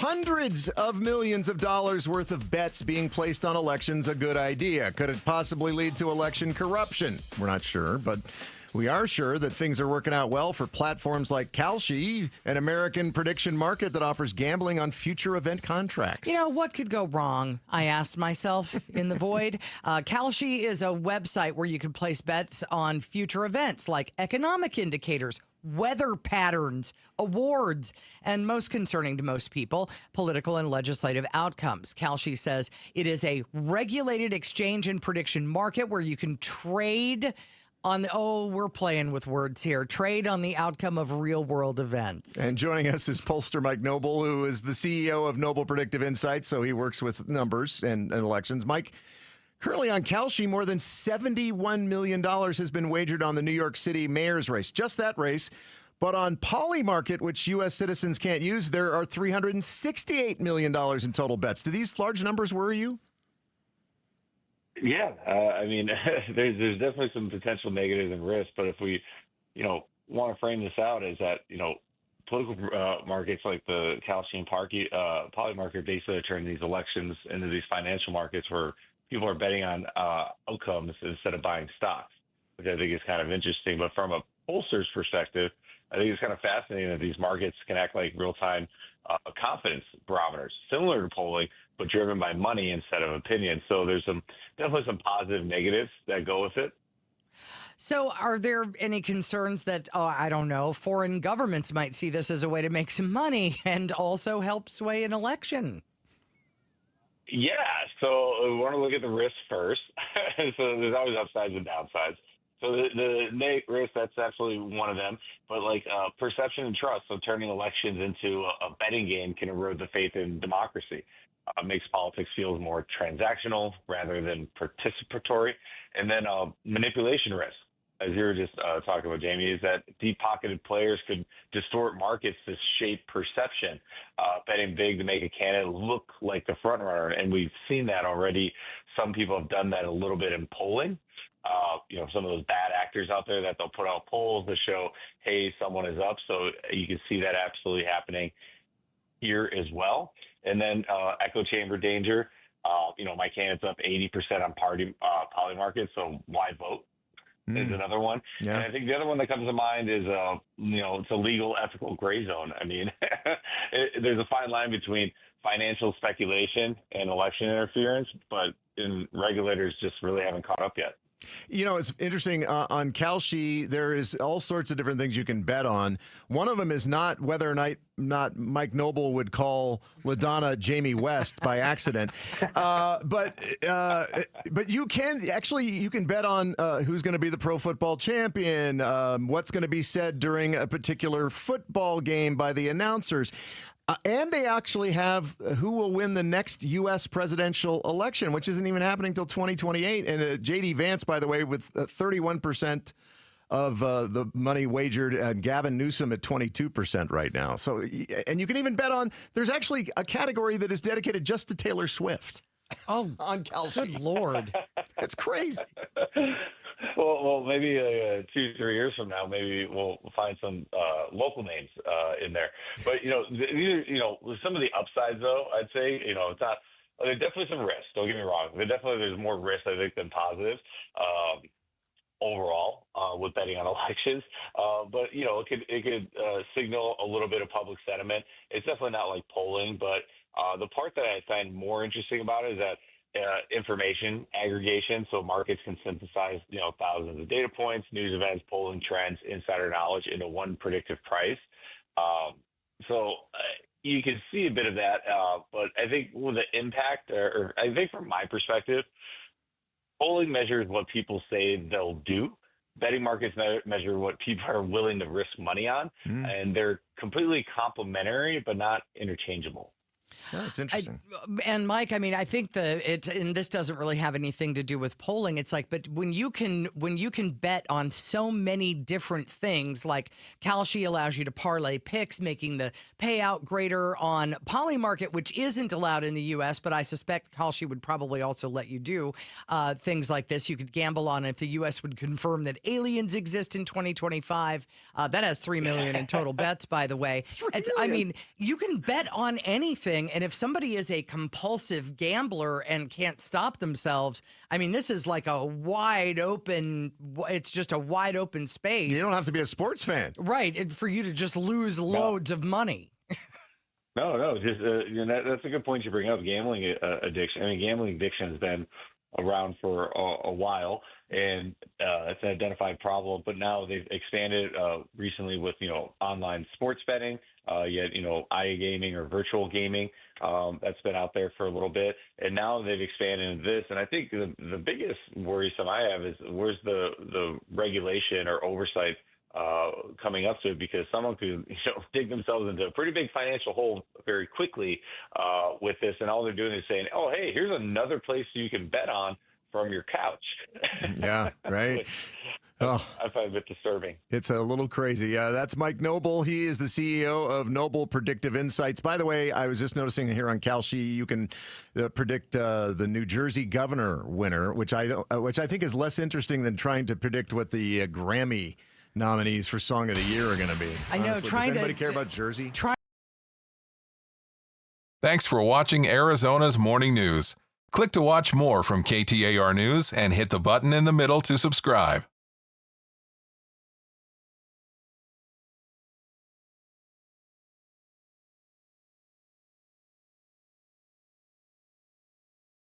hundreds of millions of dollars worth of bets being placed on elections a good idea? Could it possibly lead to election corruption? We're not sure, but we are sure that things are working out well for platforms like Kalshi, an American prediction market that offers gambling on future event contracts. You know, what could go wrong? I asked myself in the void. Kalshi is a website where you can place bets on future events like economic indicators, weather patterns, awards, and most concerning to most people, political and legislative outcomes. Kalshi says it is a regulated exchange and prediction market where you can trade on we're playing with words here. Trade on the outcome of real-world events. And joining us is pollster Mike Noble, who is the CEO of Noble Predictive Insights, so he works with numbers and elections. Mike, currently on Kalshi, more than $71 million has been wagered on the New York City mayor's race, just that race. But on Polymarket, which U.S. citizens can't use, there are $368 million in total bets. Do these large numbers worry you? Yeah, I mean, there's definitely some potential negatives and risks, but if we, want to frame this out as that, political markets like the Kalshi and Polymarket basically turn these elections into these financial markets where people are betting on outcomes instead of buying stocks, which I think is kind of interesting. But from a pollster's perspective, I think it's kind of fascinating that these markets can act like real-time confidence barometers, similar to polling, but driven by money instead of opinion. So there's definitely some positive negatives that go with it. So are there any concerns that, I don't know, foreign governments might see this as a way to make some money and also help sway an election? Yeah, so we want to look at the risks first. So there's always upsides and downsides. So the risk, that's absolutely one of them. But perception and trust, so turning elections into a betting game can erode the faith in democracy. Makes politics feel more transactional rather than participatory. And then manipulation risk, as you were just talking about, Jamie, is that deep-pocketed players could distort markets to shape perception, betting big to make a candidate look like the front runner. And we've seen that already. Some people have done that a little bit in polling. Some of those bad actors out there that they'll put out polls to show, hey, someone is up. So you can see that absolutely happening here as well. And then echo chamber danger. My candidate's up 80% on Polymarket, so why vote? Is another one. Yeah. And I think the other one that comes to mind is, it's a legal, ethical gray zone. I mean, there's a fine line between financial speculation and election interference, but regulators just really haven't caught up yet. It's interesting. On Kalshi, there is all sorts of different things you can bet on. One of them is not whether or not Mike Noble would call LaDona Jamie West by accident. But you can bet on who's going to be the pro football champion, what's going to be said during a particular football game by the announcers. And they actually have who will win the next U.S. presidential election, which isn't even happening until 2028. And J.D. Vance, by the way, with 31% of the money wagered, and Gavin Newsom at 22% right now. So, and you can even bet on, there's actually a category that is dedicated just to Taylor Swift. Oh, on Kalshi. Good Lord. It's crazy. Well, maybe 2-3 years from now, maybe we'll find some local names in there. But some of the upsides, though, I'd say, it's not. There's definitely some risk. Don't get me wrong. There's more risk, I think, than positives overall with betting on elections. But it could signal a little bit of public sentiment. It's definitely not like polling, but the part that I find more interesting about it is that information aggregation, so markets can synthesize, thousands of data points, news events, polling trends, insider knowledge into one predictive price. So you can see a bit of that, but I think with the impact, or I think from my perspective, polling measures what people say they'll do. Betting markets measure what people are willing to risk money on, and they're completely complementary but not interchangeable. That's interesting. And Mike, I mean, I think and this doesn't really have anything to do with polling. It's like, but when you can bet on so many different things, like Kalshi allows you to parlay picks, making the payout greater. On Polymarket, which isn't allowed in the U.S., but I suspect Kalshi would probably also let you do things like this. You could gamble on if the U.S. would confirm that aliens exist in 2025. That has $3 million in total bets, by the way. I mean, you can bet on anything thing. And if somebody is a compulsive gambler and can't stop themselves, I mean, this is like it's just a wide open space. You don't have to be a sports fan. Right. And for you to just lose loads of money. No, just that's a good point you bring up. Gambling addiction. I mean, gambling addiction has been around for a while, and it's an identified problem. But now they've expanded recently with online sports betting, yet iGaming or virtual gaming. That's been out there for a little bit, and now they've expanded into this. And I think the biggest worrisome I have is where's the regulation or oversight coming up to it, because someone could dig themselves into a pretty big financial hole very quickly with this, and all they're doing is saying, oh, hey, here's another place you can bet on from your couch. Yeah, right. I find it a bit disturbing. It's a little crazy. That's Mike Noble. He is the CEO of Noble Predictive Insights. By the way, I was just noticing here on Kalshi, you can predict the New Jersey governor winner, which I think is less interesting than trying to predict what the Grammy nominees for Song of the Year are going to be. I know. Does anybody care about Jersey? Thanks for watching Arizona's Morning News. Click to watch more from KTAR News and hit the button in the middle to subscribe.